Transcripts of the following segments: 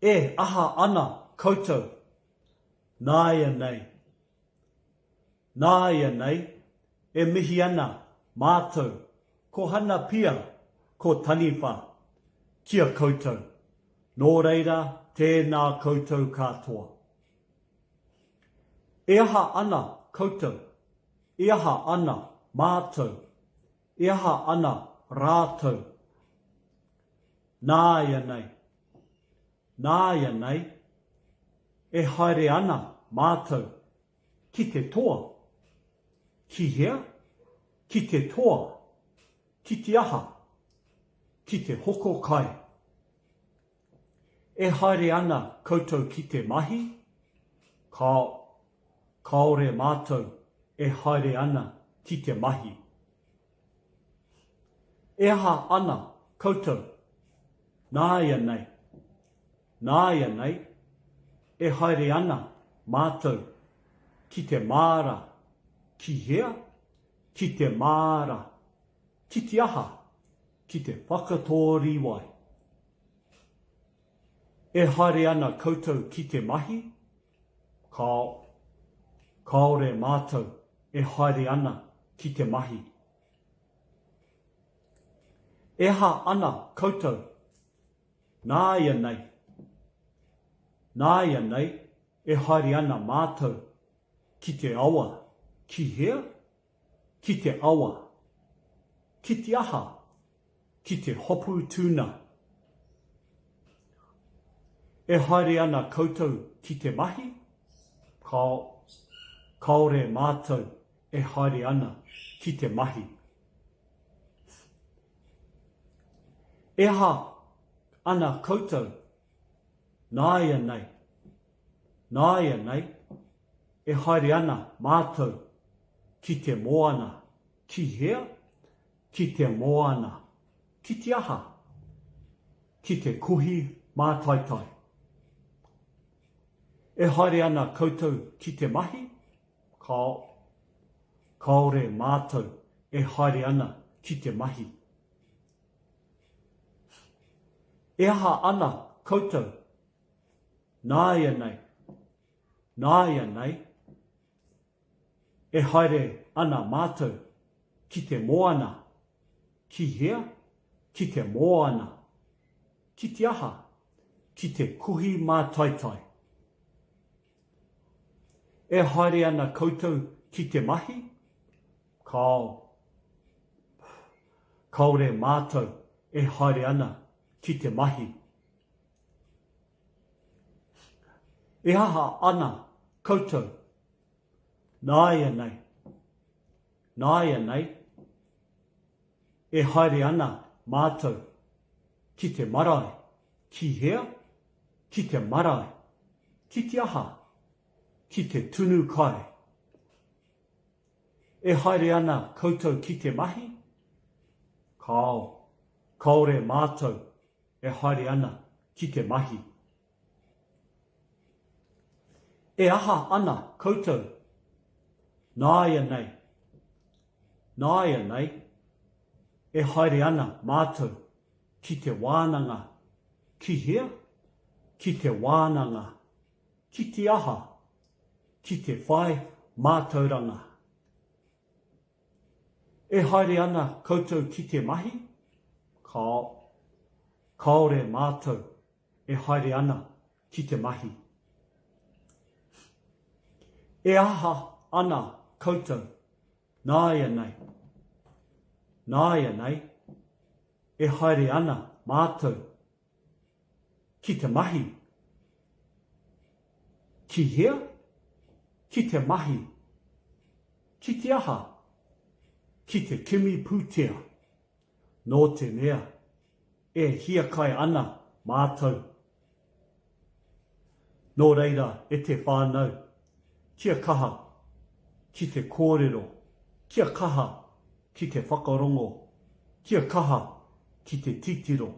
aha ana koutou, nāia nei, mihi ana mātou, ko hana pia, ko taniwha, kia koutou, nō reira tēnā koutou katoa. Aha ana koutou, aha ana mātou, aha ana rātou, nāia nei, haere ana mātou, ki te toa, ki hea, ki te toa, ki te aha, ki te hoko kai. Haere ana koutou ki te mahi, kaore mātou haere ana ki te mahi. Aha ana koutou, nāia nei, haere ana mātou ki te māra, ki hea, ki te māra, ki te aha, ki te whakatori wai. Haere ana koutou ki te mahi, kaore mātou haere ana ki te mahi. Aha ana koutou, nāia nei, haere ana mātou ki te awa, ki hea, ki te awa, ki te aha, ki te hopu tūna. Haere ana koutou ki te mahi, kaore mātou haere ana ki te mahi. Aha ana koutou, nāia nei, haere ana mātou ki te moana, ki hea, ki te moana, ki te aha, ki te kuhi mātaitai. Haere ana koutou ki te mahi, kaore mātou haere ana ki te mahi. Aha ana koutou, nāia nei, haere ana mātou ki te moana, ki hea, ki te moana, ki te aha, ki te kuhi mātaitai. Haere ana koutou ki te mahi, kaore mātou haere ana ki te mahi. Aha ana koutou, nāia nei, haere ana mātou ki te marae, ki hea, ki te marae, ki te aha, ki te tunu kai. Haere ana koutou ki te mahi, kaore mātou haere ana ki te mahi. Aha ana koutou, nāia nei, haere ana mātou ki te wānanga, ki hea, ki te wānanga, ki te aha, ki te whai mātauranga. Haere ana koutou ki te mahi, kaore mātou haere ana ki te mahi. Aha ana koutou, nāia nei, haere ana mātou ki te mahi, ki hea, ki te mahi, ki te aha, ki te kimi pūtea, nō te mea, hia kai ana mātou. Nō reira te whānau, kia kaha ki te kōrero, kia kaha ki te whakarongo, kia kaha ki te titiro,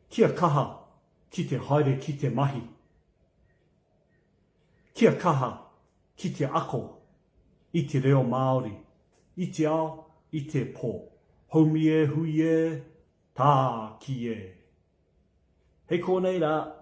kia kaha ki te haere ki te mahi, kia kaha ki te ako, i te reo Māori, i te ao, i te pō, haumi hui tā ki e. Hei kōnei rā.